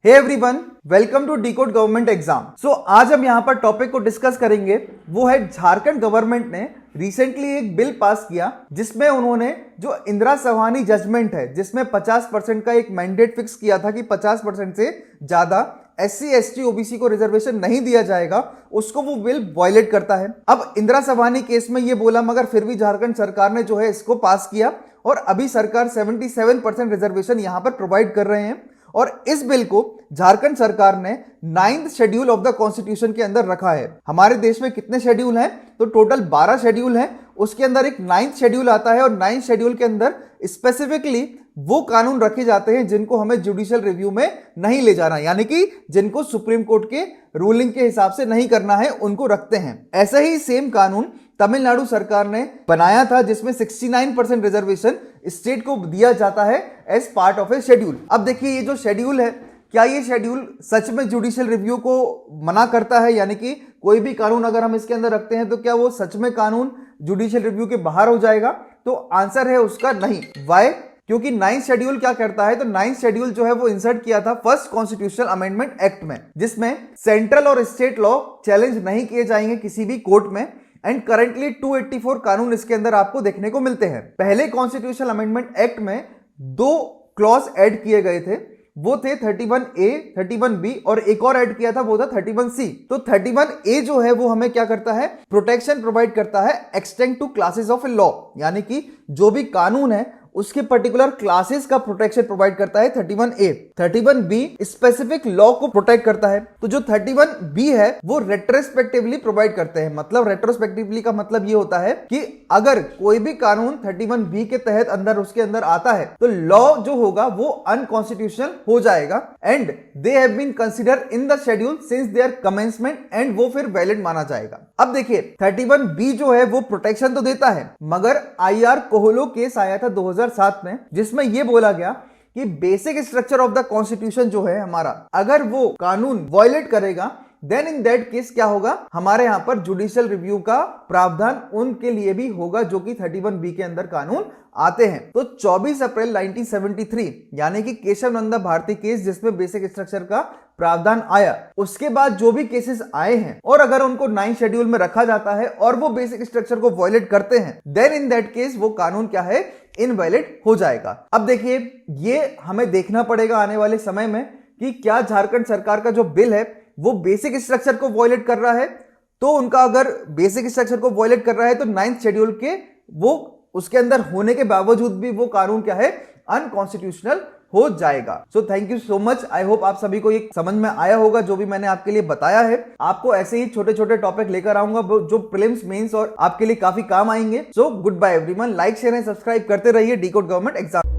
Hey everyone, welcome to decode government exam. So आज हम यहाँ पर टॉपिक को डिस्कस करेंगे। वो है झारखंड गवर्नमेंट ने रिसेंटली एक बिल पास किया जिसमें उन्होंने जो इंदिरा सहानी जजमेंट है जिसमें 50% का एक मैंडेट फिक्स किया था कि 50% से ज्यादा SC ST OBC को रिजर्वेशन नहीं दिया जाएगा, उसको वो बिल वायलेट करता है। अब इंदिरा सहानी केस में ये बोला, मगर फिर भी झारखंड सरकार ने जो है इसको पास किया और अभी सरकार 77% रिजर्वेशन यहां पर प्रोवाइड कर रहे हैं। और इस बिल को झारखंड सरकार ने 9th schedule of the constitution के अंदर रखा है। हमारे देश में कितने शेड्यूल हैं? तो टोटल 12 शेड्यूल हैं। उसके अंदर एक 9th शेड्यूल आता है और 9th शेड्यूल के अंदर स्पेसिफिकली वो कानून रखे जाते हैं जिनको हमें जुडिशियल रिव्यू में नहीं ले जाना, यानी कि जिनको सुप्रीम कोर्ट के रूलिंग के हिसाब से नहीं करना है, उनको रखते हैं। ऐसा ही सेम कानून तमिलनाडु सरकार ने बनाया था जिसमें 69% रिजर्वेशन स्टेट को दिया जाता है as part of a schedule. अब देखिए, ये जो शेड्यूल है, क्या ये शेड्यूल सच में जुडिशियल रिव्यू को मना करता है? यानी कि कोई भी कानून अगर हम इसके अंदर रखते हैं तो क्या वो सच में कानून जुडिशियल रिव्यू के बाहर हो जाएगा? तो आंसर है उसका नहीं। वाई? क्योंकि 9th शेड्यूल क्या करता है, तो 9th शेड्यूल जो है वो इंसर्ट किया था फर्स्ट कॉन्स्टिट्यूशनल अमेंडमेंट एक्ट में, जिसमें सेंट्रल और स्टेट लॉ चैलेंज नहीं किए जाएंगे किसी भी कोर्ट में। एंड करंटली 284 कानून इसके अंदर आपको देखने को मिलते हैं। पहले कॉन्स्टिट्यूशनल अमेंडमेंट एक्ट में 2 क्लॉज ऐड किए गए थे, वो थे 31A, 31B और एक और ऐड किया था, वो था 31C। तो 31A जो है वो हमें क्या करता है, प्रोटेक्शन प्रोवाइड करता है extend to classes of law, यानी कि जो भी कानून है उसके पर्टिकुलर क्लासेस का प्रोटेक्शन प्रोवाइड करता है 31A। 31B स्पेसिफिक लॉ को प्रोटेक्ट करता है। तो जो 31B है वो रेट्रोस्पेक्टिवली प्रोवाइड करते हैं। मतलब रेट्रोस्पेक्टिवली का मतलब ये होता है कि अगर कोई भी कानून 31B के तहत अंदर उसके अंदर आता है तो लॉ जो होगा वो अनकॉन्स्टिट्यूशनल हो जाएगा and they have been consider in the schedule since their commencement and वो फिर वैलिड माना जाएगा। अब देखिए, 31B जो है वो प्रोटेक्शन तो देता है, मगर IR कोहलो केस आया था 2007 में जिसमें यह बोला गया कि basic structure of the constitution जो है हमारा, अगर वो कानून वायलेट करेगा देन इन दैट केस क्या होगा, हमारे यहां पर जुडिशियल रिव्यू का प्रावधान उनके लिए भी होगा जो कि 31B के अंदर कानून आते हैं। तो 24 अप्रैल 1973 यानी कि केशव नंदा भारती केस जिसमें बेसिक स्ट्रक्चर का प्रावधान आया, उसके बाद जो भी केसेस आए हैं और अगर उनको 9th शेड्यूल में रखा जाता है और वो बेसिक स्ट्रक्चर को वायलेट करते हैं देन इन दैट केस वो कानून क्या है, इनवैलिड हो जाएगा। अब देखिए, ये हमें देखना पड़ेगा आने वाले समय में कि क्या झारखंड सरकार का जो बिल है वो बेसिक स्ट्रक्चर को वायलेट कर रहा है। तो उनका अगर बेसिक स्ट्रक्चर को वायलेट कर रहा है तो 9th शेड्यूल के वो उसके अंदर होने के बावजूद भी वो कानून क्या है, अनकॉन्स्टिट्यूशनल हो जाएगा। So thank you so much. I hope आप सभी को ये समझ में आया होगा जो भी मैंने आपके लिए बताया है। आपको ऐसे ही छोटे छोटे टॉपिक लेकर आऊंगा जो प्रीलिम्स, मेंस और आपके लिए काफी काम आएंगे। So good bye everyone. Like share and subscribe करते रहिए डिकोड गवर्नमेंट एग्जाम।